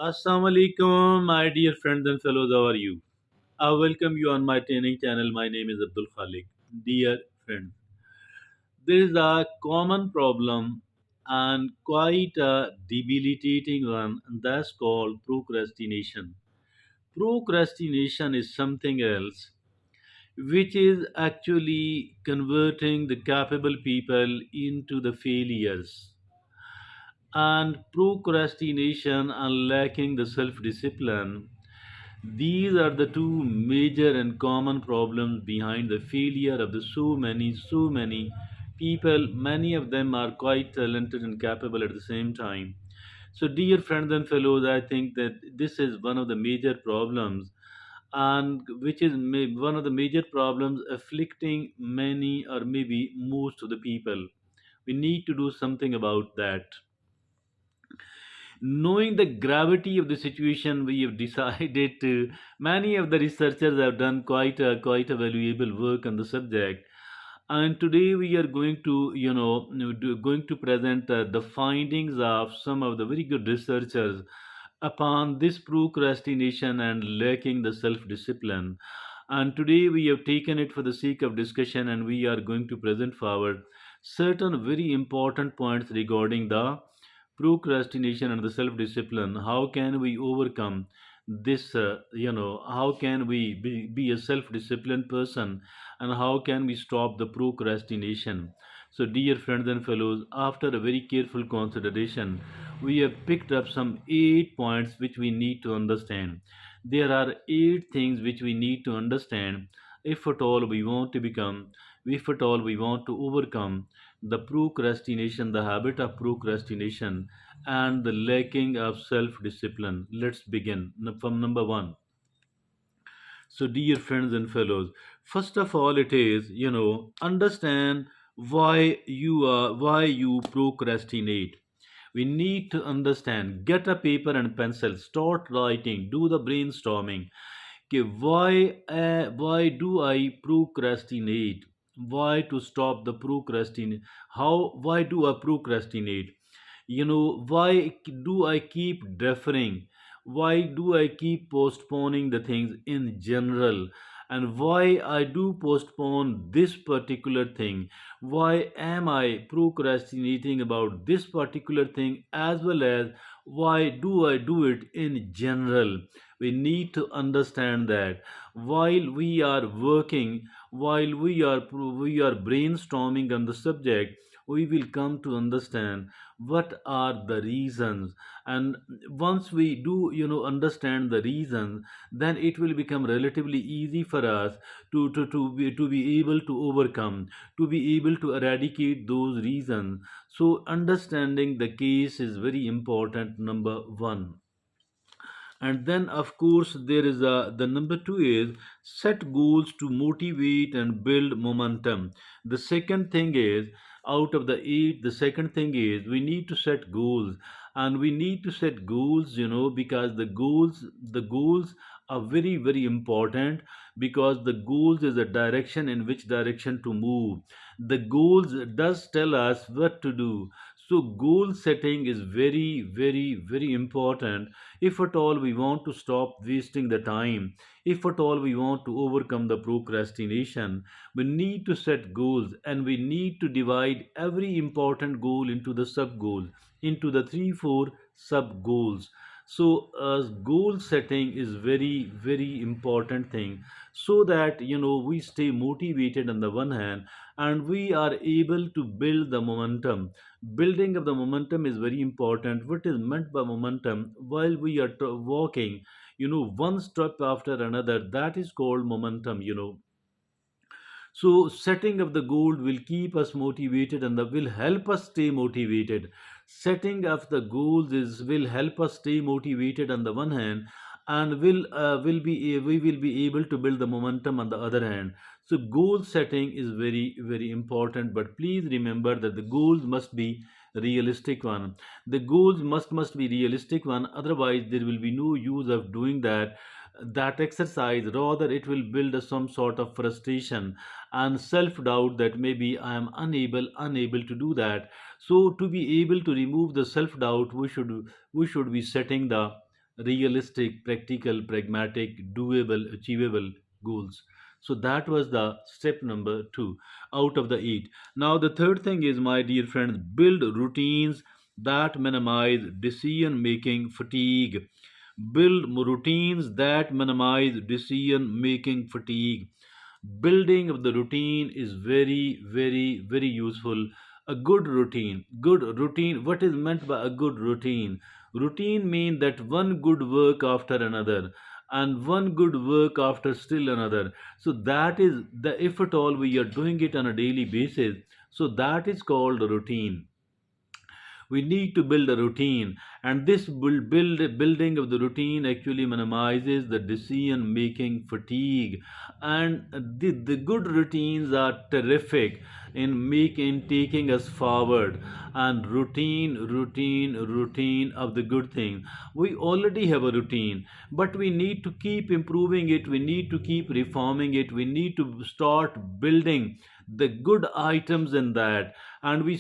Assalamu alaikum, my dear friends and fellows. How are you? I welcome you on my training channel. My name is Abdul Khalik. Dear friends, there is a common problem and quite a debilitating one, and that's called procrastination. Procrastination is something else, which is actually converting the capable people into the failures. And procrastination and lacking the self discipline, these are the two major and common problems behind the failure of the so many people. Many of them are quite talented and capable at the same time. So, dear friends and fellows, I think that this is one of the major problems, and which is one of the major problems afflicting many or maybe most of the people. We need to do something about that. Knowing the gravity of the situation, we have decided to. Many of the researchers have done quite a valuable work on the subject, and today we are going to going to present the findings of some of the very good researchers upon this procrastination and lacking the self discipline. And today we have taken it for the sake of discussion, and we are going to present forward certain very important points regarding the procrastination and the self discipline. How can we overcome this? How can we be a self disciplined person, and how can we stop the procrastination? So, dear friends and fellows, after a very careful consideration, we have picked up some 8 points which we need to understand. There are 8 things which we need to understand if at all we want to become, if at all we want to overcome the procrastination, the habit of procrastination, and the lacking of self discipline. Let's begin from number one. So, dear friends and fellows, first of all, it is, understand why you procrastinate. We need to understand. Get a paper and pencil, start writing, do the brainstorming. Okay, why do I procrastinate? Why to stop the procrastinate? How why do I procrastinate? Why do I keep deferring? Why do I keep postponing the things in general? And why I do postpone this particular thing? Why am I procrastinating about this particular thing, as well as why do I do it in general? We need to understand that while we are working, while we are brainstorming on the subject, we will come to understand what are the reasons. And once we do understand the reasons, then it will become relatively easy for us to be able to overcome, to be able to eradicate those reasons. So understanding the case is very important, number one. And then of course there is a the number two is set goals to motivate and build momentum. The second thing is, out of the eight, the second thing is we need to set goals. And we need to set goals, because the goals are very very important, because the goals is a direction in which direction to move. The goals does tell us what to do. So goal setting is very very very important if at all we want to stop wasting the time, if at all we want to overcome the procrastination. We need to set goals, and we need to divide every important goal into the sub goals, into the 3 4 sub goals. So goal setting is very very important thing, so that we stay motivated on the one hand, and we are able to build the momentum. Building of the momentum is very important. What is meant by momentum? While we are walking, one step after another, that is called momentum. So setting of the goal will keep us motivated, and that will help us stay motivated. Setting of the goals is will help us stay motivated on the one hand, and we will be able to build the momentum on the other hand. So goal setting is very very important, but please remember that the goals must be realistic one. The goals must be realistic one, otherwise there will be no use of doing that exercise. Rather it will build some sort of frustration and self doubt that maybe I am unable to do that. So to be able to remove the self doubt, we should be setting the realistic, practical, pragmatic, doable, achievable goals. So that was the step number 2 out of the 8. Now the third thing is, my dear friends, build routines that minimize decision making fatigue. Build routines that minimize decision making fatigue. Building of the routine is very, very, very useful. A good routine, what is meant by a good routine? Routine means that one good work after another, and one good work after still another. So that is the, if at all we are doing it on a daily basis, so that is called a routine. We need to build a routine, and this building of the routine actually minimizes the decision making fatigue. And the good routines are terrific in taking us forward. And routine of the good thing, we already have a routine, but we need to keep improving it, we need to keep reforming it, we need to start building the good items in that. And we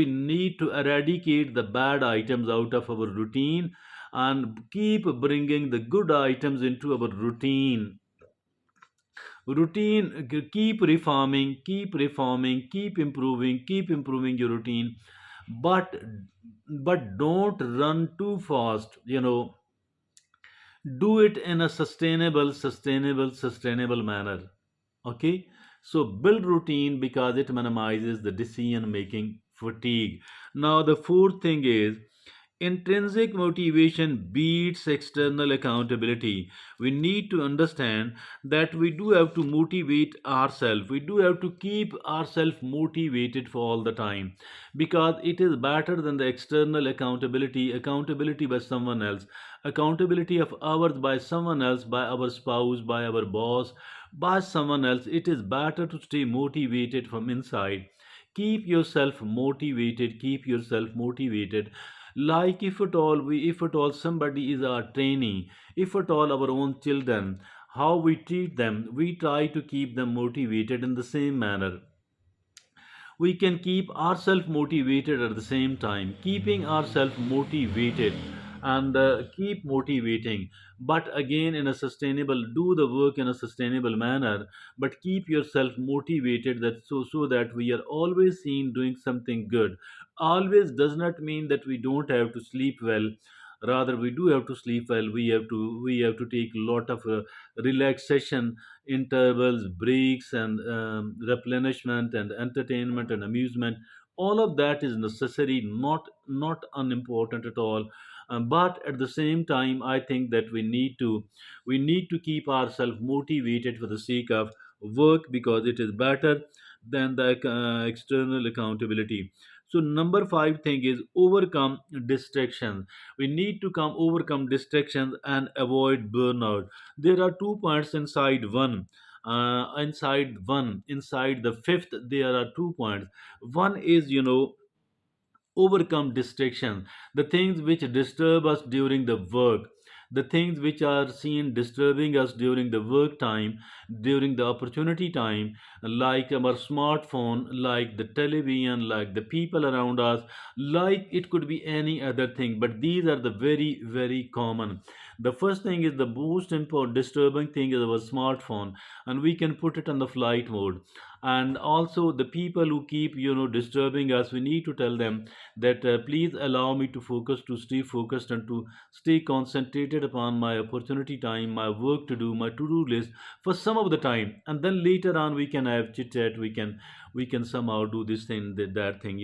need to eradicate the bad items out of our routine, and keep bringing the good items into our routine. Keep reforming, keep improving your routine. But but don't run too fast, do it in a sustainable manner. Okay, so build routine because it minimizes the decision making fatigue. Now the fourth thing is, intrinsic motivation beats external accountability. We need to understand that we do have to motivate ourselves. We do have to keep ourselves motivated for all the time, because it is better than the external accountability by someone else, accountability of ours by someone else, by our spouse, by our boss, by someone else. It is better to stay motivated from inside. Keep yourself motivated. Like, if at all somebody is our trainee, if at all our own children, how we treat them, we try to keep them motivated in the same manner. We can keep ourselves motivated at the same time, keeping ourselves motivated, and keep motivating, but again in a sustainable, do the work in a sustainable manner, but keep yourself motivated, that so that we are always seen doing something good. Always does not mean that we don't have to sleep well. Rather, we do have to sleep well. We have to take a lot of relaxation intervals, breaks, and replenishment, and entertainment, and amusement. All of that is necessary, not unimportant at all. But at the same time, I think that we need to keep ourselves motivated for the sake of work, because it is better than the external accountability. So number 5 thing is, overcome distractions. We need to come overcome distractions and avoid burnout. There are 2 points inside the fifth, there are 2 points. One is, overcome distraction, the things which disturb us during the work, the things which are seen disturbing us during the work time, during the opportunity time, like our smartphone, like the television, like the people around us, like it could be any other thing, but these are the very, very common. The first thing is, the most important disturbing thing is our smartphone, and we can put it on the flight mode. And also the people who keep, disturbing us, we need to tell them that, please allow me to stay focused, and to stay concentrated upon my opportunity time, my work to do, my to-do list for some of the time, and then later on we can have chit chat, we can somehow do this thing, that thing.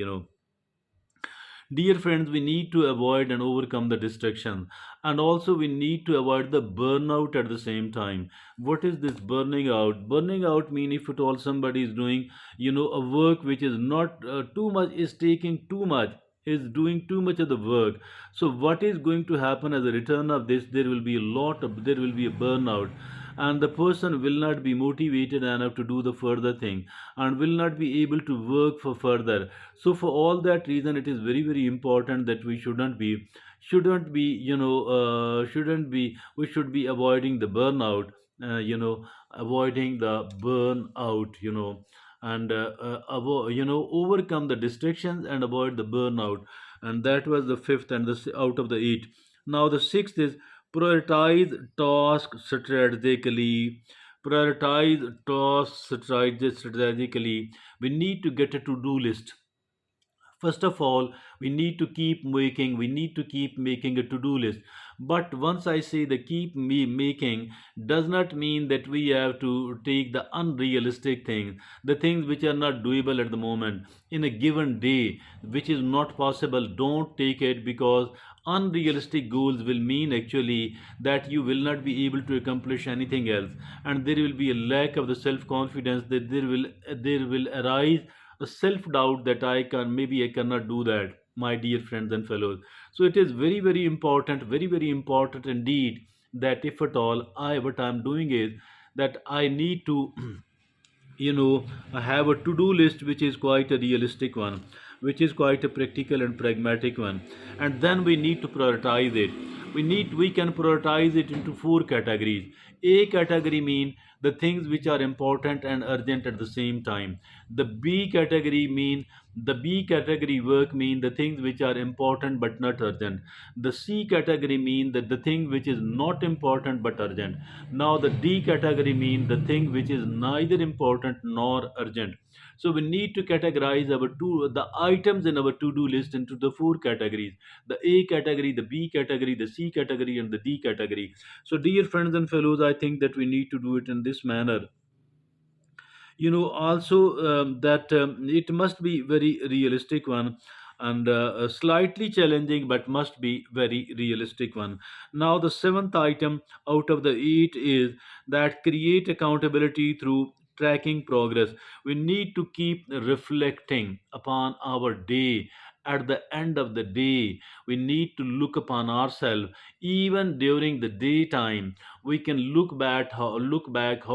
Dear friends, we need to avoid and overcome the distraction, and also we need to avoid the burnout at the same time. What is this burning out? Burning out mean, if at all somebody is doing, a work which is not too much, is taking too much, is doing too much of the work. So what is going to happen as a return of this? There will be a burnout, and the person will not be motivated enough to do the further thing, and will not be able to work for further. So for all that reason, it is very, very important that we shouldn't be you know shouldn't be we should be avoiding the burnout, avoiding the burnout, and overcome the distractions and avoid the burnout. And that was the fifth and out of the eight. Now, the sixth is prioritize tasks strategically. Prioritize tasks strategically. We need to get a to do list. First of all, we need to keep making a to-do list. But once I say the keep me making, does not mean that we have to take the unrealistic things, the things which are not doable at the moment in a given day, which is not possible. Don't take it, because unrealistic goals will mean actually that you will not be able to accomplish anything else, and there will be a lack of the self confidence, that there will arise a self doubt that I can, maybe I cannot do that, my dear friends and fellows. So it is very, very important, very, very important indeed, that if at all I what I'm doing is that I need to you know I have a to-do list which is quite a realistic one, which is quite a practical and pragmatic one. And then we need to prioritize it. We can prioritize it into four categories. A category mean the things which are important and urgent at the same time. The b category work mean the things which are important but not urgent. The C category mean that the thing which is not important but urgent. Now the D category means the thing which is neither important nor urgent. So we need to categorize the items in our to-do list into the four categories: the A category, the B category, the C category, and the D category. So dear friends and fellows, I think that we need to do it in this manner. Also, that it must be very realistic one, and slightly challenging, but must be very realistic one. Now the seventh item out of the eight is that create accountability through tracking progress. We need to keep reflecting upon our day. At the end of the day, we need to look upon ourselves. Even during the daytime, we can look back how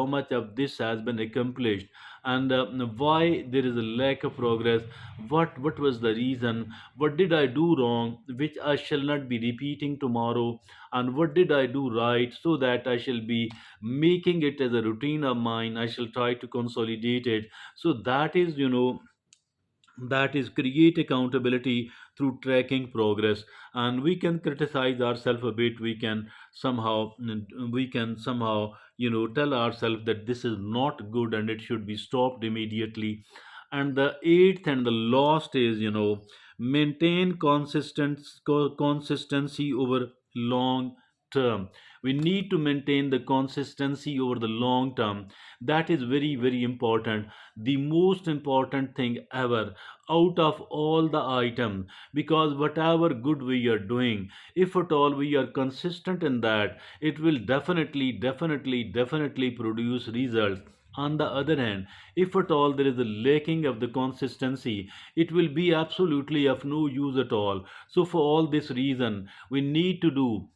much of this has been accomplished, and why there is a lack of progress. What was the reason? What did I do wrong which I shall not be repeating tomorrow? And what did I do right, so that I shall be making it as a routine of mine? I shall try to consolidate it. So that is create accountability through tracking progress. And we can criticize ourselves a bit. We can somehow tell ourselves that this is not good and it should be stopped immediately. And the eighth and the last is, maintain consistency over long term. We need to maintain the consistency over the long term. That is very, very important. The most important thing ever out of all the items. Because whatever good we are doing, if at all we are consistent in that, it will definitely, definitely, definitely produce results. On the other hand, if at all there is a lacking of the consistency, it will be absolutely of no use at all. So for all this reason, we need to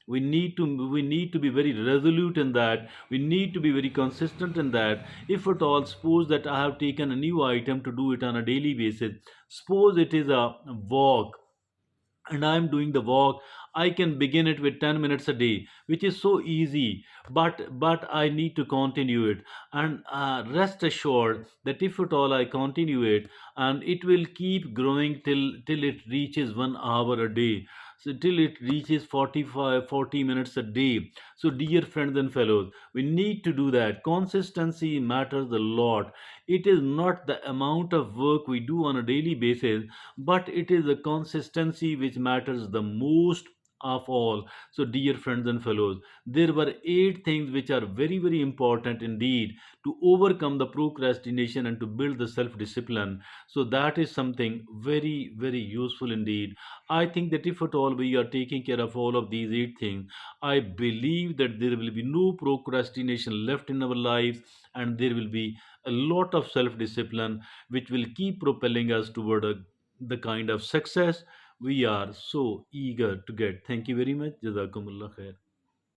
be very resolute in that. We need to be very consistent in that. If at all, suppose that I have taken a new item to do it on a daily basis. Suppose it is a walk, and I'm doing the walk. I can begin it with 10 minutes a day, which is so easy. But I need to continue it. And rest assured that if at all I continue it, and it will keep growing till it reaches 1 hour a day, so till it reaches 40 minutes a day. So dear friends and fellows, we need to do that. Consistency matters a lot. It is not the amount of work we do on a daily basis, but it is the consistency which matters the most of all. So dear friends and fellows, there were eight things which are very, very important indeed to overcome the procrastination and to build the self discipline. So that is something very, very useful indeed. I think that if at all we are taking care of all of these eight things, I believe that there will be no procrastination left in our lives, and there will be a lot of self discipline which will keep propelling us toward the kind of success we are so eager to get. Thank you very much. Jazakumullah khair.